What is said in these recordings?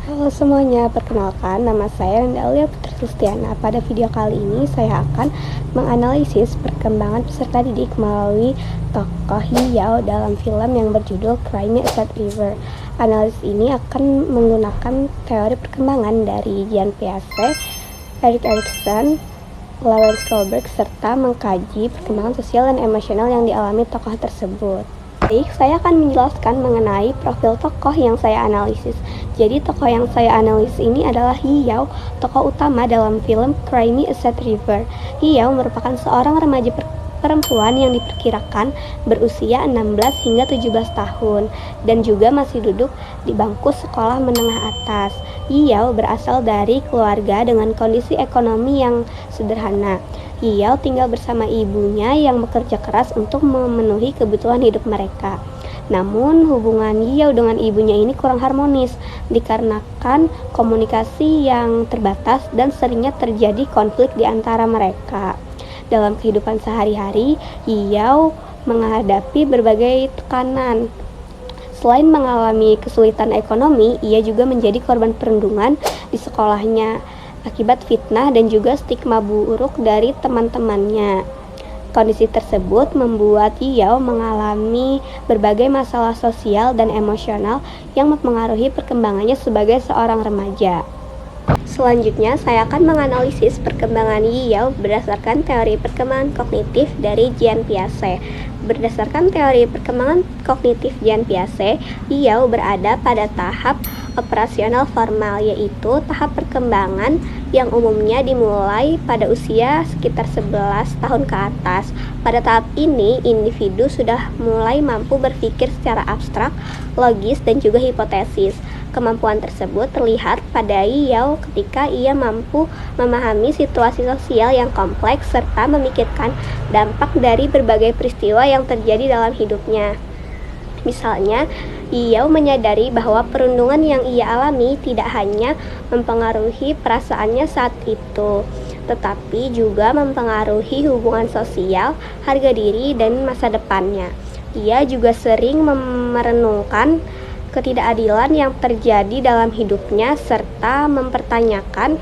Halo semuanya, perkenalkan nama saya Nandalia Putri Sustiana. Pada video kali ini saya akan menganalisis perkembangan peserta didik melalui tokoh Hiyao dalam film yang berjudul Cry Me a Sad River. Analisis ini akan menggunakan teori perkembangan dari Jean Piaget, Erik Erikson, Lawrence Kohlberg, serta mengkaji perkembangan sosial dan emosional yang dialami tokoh tersebut. Baik, saya akan menjelaskan mengenai profil tokoh yang saya analisis. Jadi tokoh yang saya analisis ini adalah Hiyao, tokoh utama dalam film Cry Me a Sad River. Hiyao merupakan seorang remaja perempuan yang diperkirakan berusia 16 hingga 17 tahun dan juga masih duduk di bangku sekolah menengah atas. Hiyao berasal dari keluarga dengan kondisi ekonomi yang sederhana. Hiyao tinggal bersama ibunya yang bekerja keras untuk memenuhi kebutuhan hidup mereka. Namun hubungan Hiyao dengan ibunya ini kurang harmonis dikarenakan komunikasi yang terbatas dan seringnya terjadi konflik di antara mereka. Dalam kehidupan sehari-hari, Hiyao menghadapi berbagai tekanan. Selain mengalami kesulitan ekonomi, ia juga menjadi korban perundungan di sekolahnya akibat fitnah dan juga stigma buruk dari teman-temannya. Kondisi tersebut membuat Hiyao mengalami berbagai masalah sosial dan emosional yang mempengaruhi perkembangannya sebagai seorang remaja. Selanjutnya, saya akan menganalisis perkembangan Hiyao berdasarkan teori perkembangan kognitif dari Jean Piaget. Berdasarkan teori perkembangan kognitif Jean Piaget, Hiyao berada pada tahap operasional formal, yaitu tahap perkembangan yang umumnya dimulai pada usia sekitar 11 tahun ke atas. Pada tahap ini, individu sudah mulai mampu berpikir secara abstrak, logis, dan juga hipotesis. Kemampuan tersebut terlihat pada Hiyao ketika ia mampu memahami situasi sosial yang kompleks serta memikirkan dampak dari berbagai peristiwa yang terjadi dalam hidupnya. Misalnya, Hiyao menyadari bahwa perundungan yang ia alami tidak hanya mempengaruhi perasaannya saat itu, tetapi juga mempengaruhi hubungan sosial, harga diri, dan masa depannya. Ia juga sering merenungkan ketidakadilan yang terjadi dalam hidupnya serta mempertanyakan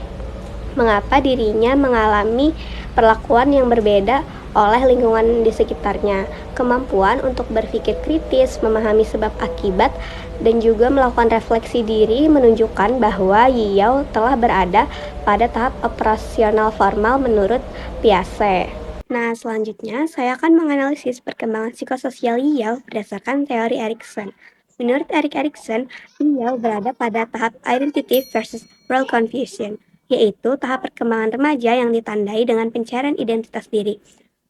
mengapa dirinya mengalami perlakuan yang berbeda oleh lingkungan di sekitarnya. Kemampuan untuk berpikir kritis, memahami sebab akibat, dan juga melakukan refleksi diri menunjukkan bahwa Hiyao telah berada pada tahap operasional formal menurut Piaget. Nah, selanjutnya saya akan menganalisis perkembangan psikososial Hiyao berdasarkan teori Erikson. Menurut Erik Erikson, Hiyao berada pada tahap identity versus role confusion, yaitu tahap perkembangan remaja yang ditandai dengan pencarian identitas diri.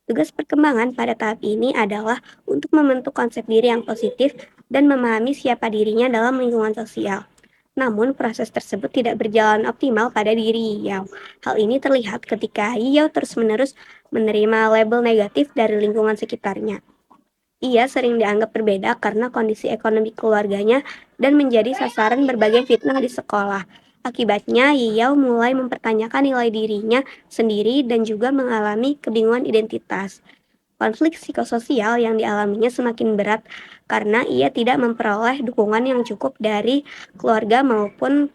Tugas perkembangan pada tahap ini adalah untuk membentuk konsep diri yang positif dan memahami siapa dirinya dalam lingkungan sosial. Namun, proses tersebut tidak berjalan optimal pada diri Hiyao. Hal ini terlihat ketika Hiyao terus-menerus menerima label negatif dari lingkungan sekitarnya. Ia sering dianggap berbeda karena kondisi ekonomi keluarganya dan menjadi sasaran berbagai fitnah di sekolah. Akibatnya, Hiyao mulai mempertanyakan nilai dirinya sendiri dan juga mengalami kebingungan identitas. Konflik psikososial yang dialaminya semakin berat karena ia tidak memperoleh dukungan yang cukup dari keluarga maupun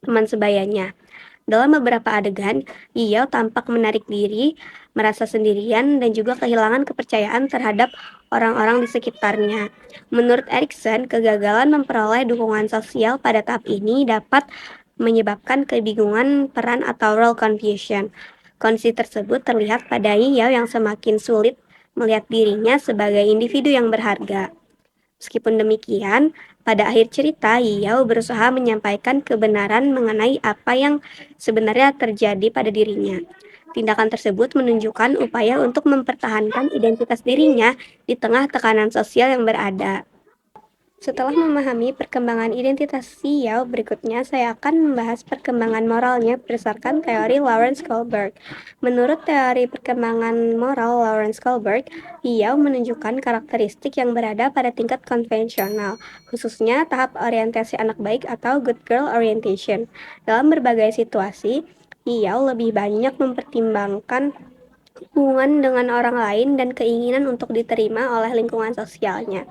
teman sebayanya. Dalam beberapa adegan, Yeo tampak menarik diri, merasa sendirian, dan juga kehilangan kepercayaan terhadap orang-orang di sekitarnya. Menurut Erikson, kegagalan memperoleh dukungan sosial pada tahap ini dapat menyebabkan kebingungan peran atau role confusion. Kondisi tersebut terlihat pada Yeo yang semakin sulit melihat dirinya sebagai individu yang berharga. Meskipun demikian, pada akhir cerita, Yao berusaha menyampaikan kebenaran mengenai apa yang sebenarnya terjadi pada dirinya. Tindakan tersebut menunjukkan upaya untuk mempertahankan identitas dirinya di tengah tekanan sosial yang berada. Setelah memahami perkembangan identitas Xiao, berikutnya saya akan membahas perkembangan moralnya berdasarkan teori Lawrence Kohlberg. Menurut teori perkembangan moral Lawrence Kohlberg, Xiao menunjukkan karakteristik yang berada pada tingkat konvensional, khususnya tahap orientasi anak baik atau good girl orientation. Dalam berbagai situasi, Xiao lebih banyak mempertimbangkan hubungan dengan orang lain dan keinginan untuk diterima oleh lingkungan sosialnya.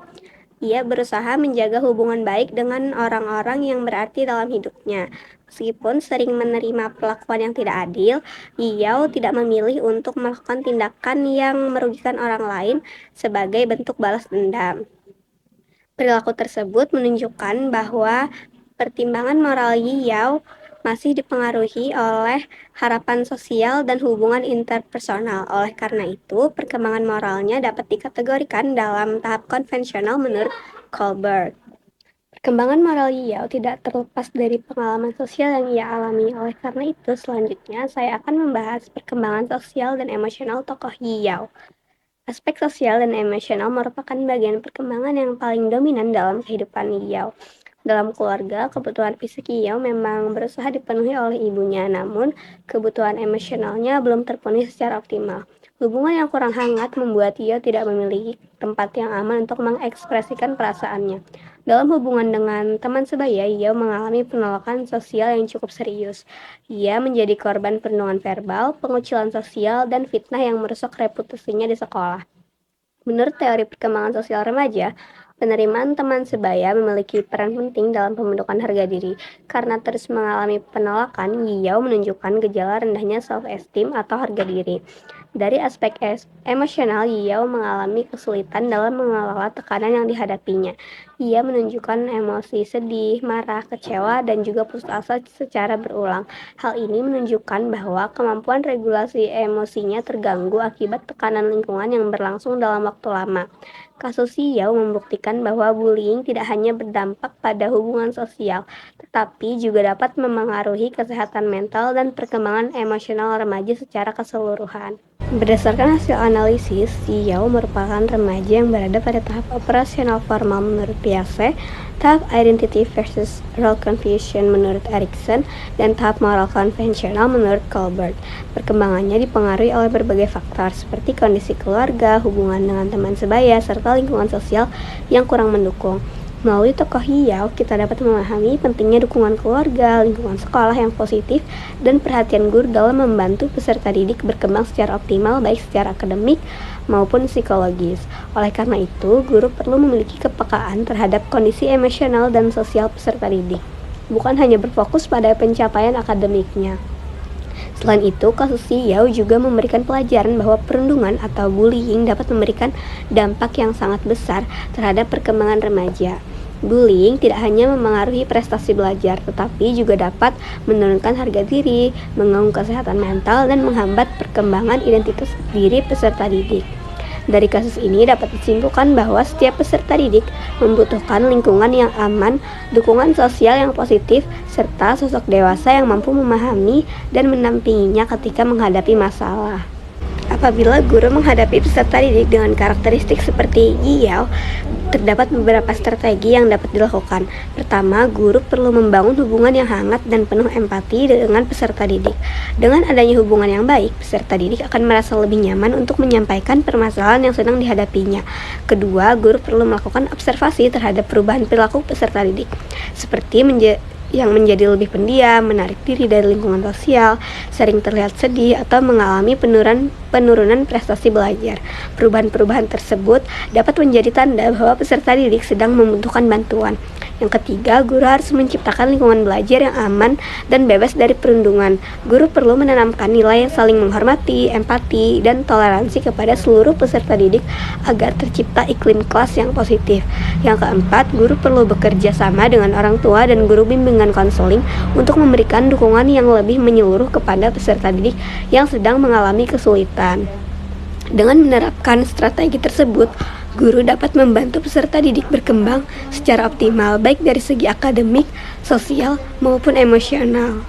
Ia berusaha menjaga hubungan baik dengan orang-orang yang berarti dalam hidupnya. Meskipun sering menerima perlakuan yang tidak adil, Yao tidak memilih untuk melakukan tindakan yang merugikan orang lain sebagai bentuk balas dendam. Perilaku tersebut menunjukkan bahwa pertimbangan moral Yao masih dipengaruhi oleh harapan sosial dan hubungan interpersonal. Oleh karena itu, perkembangan moralnya dapat dikategorikan dalam tahap konvensional menurut Kohlberg. Perkembangan moral Yao tidak terlepas dari pengalaman sosial yang ia alami. Oleh karena itu, selanjutnya saya akan membahas perkembangan sosial dan emosional tokoh Yao. Aspek sosial dan emosional merupakan bagian perkembangan yang paling dominan dalam kehidupan Yao. Dalam keluarga, kebutuhan fisik Yao memang berusaha dipenuhi oleh ibunya, namun kebutuhan emosionalnya belum terpenuhi secara optimal. Hubungan yang kurang hangat membuat Yao tidak memiliki tempat yang aman untuk mengekspresikan perasaannya. Dalam hubungan dengan teman sebaya, Yao mengalami penolakan sosial yang cukup serius. Ia menjadi korban perundungan verbal, pengucilan sosial, dan fitnah yang merusak reputasinya di sekolah. Menurut teori perkembangan sosial remaja, penerimaan teman sebaya memiliki peran penting dalam pembentukan harga diri. Karena terus mengalami penolakan, Yao menunjukkan gejala rendahnya self-esteem atau harga diri. Dari aspek emosional, Yao mengalami kesulitan dalam mengelola tekanan yang dihadapinya. Ia menunjukkan emosi sedih, marah, kecewa, dan juga putus asa secara berulang. Hal ini menunjukkan bahwa kemampuan regulasi emosinya terganggu akibat tekanan lingkungan yang berlangsung dalam waktu lama. Kasus Yao membuktikan bahwa bullying tidak hanya berdampak pada hubungan sosial, tetapi juga dapat memengaruhi kesehatan mental dan perkembangan emosional remaja secara keseluruhan. Berdasarkan hasil analisis, Yao merupakan remaja yang berada pada tahap operasional formal menurut Piaget, tahap identity versus role confusion menurut Erikson, dan tahap moral konvensional menurut Kohlberg. Perkembangannya dipengaruhi oleh berbagai faktor seperti kondisi keluarga, hubungan dengan teman sebaya, serta lingkungan sosial yang kurang mendukung. Melalui tokoh Yao, kita dapat memahami pentingnya dukungan keluarga, lingkungan sekolah yang positif, dan perhatian guru dalam membantu peserta didik berkembang secara optimal baik secara akademik maupun psikologis. Oleh karena itu, guru perlu memiliki kepekaan terhadap kondisi emosional dan sosial peserta didik, bukan hanya berfokus pada pencapaian akademiknya. Selain itu, kasus Yao juga memberikan pelajaran bahwa perundungan atau bullying dapat memberikan dampak yang sangat besar terhadap perkembangan remaja. Bullying tidak hanya memengaruhi prestasi belajar, tetapi juga dapat menurunkan harga diri, mengganggu kesehatan mental, dan menghambat perkembangan identitas diri peserta didik. Dari kasus ini dapat disimpulkan bahwa setiap peserta didik membutuhkan lingkungan yang aman, dukungan sosial yang positif, serta sosok dewasa yang mampu memahami dan mendampinginya ketika menghadapi masalah. Apabila guru menghadapi peserta didik dengan karakteristik seperti Yao, terdapat beberapa strategi yang dapat dilakukan. Pertama, guru perlu membangun hubungan yang hangat dan penuh empati dengan peserta didik. Dengan adanya hubungan yang baik, peserta didik akan merasa lebih nyaman untuk menyampaikan permasalahan yang sedang dihadapinya. Kedua, guru perlu melakukan observasi terhadap perubahan perilaku peserta didik, seperti yang menjadi lebih pendiam, menarik diri dari lingkungan sosial, sering terlihat sedih, atau mengalami penurunan prestasi belajar. Perubahan-perubahan tersebut dapat menjadi tanda bahwa peserta didik sedang membutuhkan bantuan. Yang ketiga, guru harus menciptakan lingkungan belajar yang aman dan bebas dari perundungan. Guru perlu menanamkan nilai yang saling menghormati, empati, dan toleransi kepada seluruh peserta didik agar tercipta iklim kelas yang positif. Yang keempat, guru perlu bekerja sama dengan orang tua dan guru bimbingan konseling untuk memberikan dukungan yang lebih menyeluruh kepada peserta didik yang sedang mengalami kesulitan. Dengan menerapkan strategi tersebut, guru dapat membantu peserta didik berkembang secara optimal baik dari segi akademik, sosial, maupun emosional.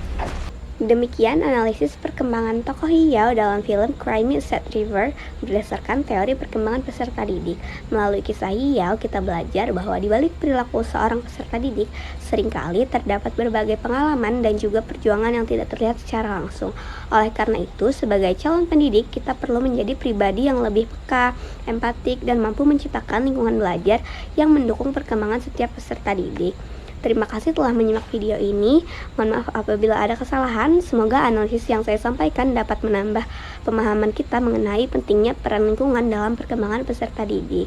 Demikian analisis perkembangan tokoh Yao dalam film Cry Me a Sad River berdasarkan teori perkembangan peserta didik. Melalui kisah Yao, kita belajar bahwa di balik perilaku seorang peserta didik seringkali terdapat berbagai pengalaman dan juga perjuangan yang tidak terlihat secara langsung. Oleh karena itu, sebagai calon pendidik, kita perlu menjadi pribadi yang lebih peka, empatik, dan mampu menciptakan lingkungan belajar yang mendukung perkembangan setiap peserta didik. Terima kasih telah menyimak video ini. Mohon maaf apabila ada kesalahan. Semoga analisis yang saya sampaikan dapat menambah pemahaman kita mengenai pentingnya peran lingkungan dalam perkembangan peserta didik.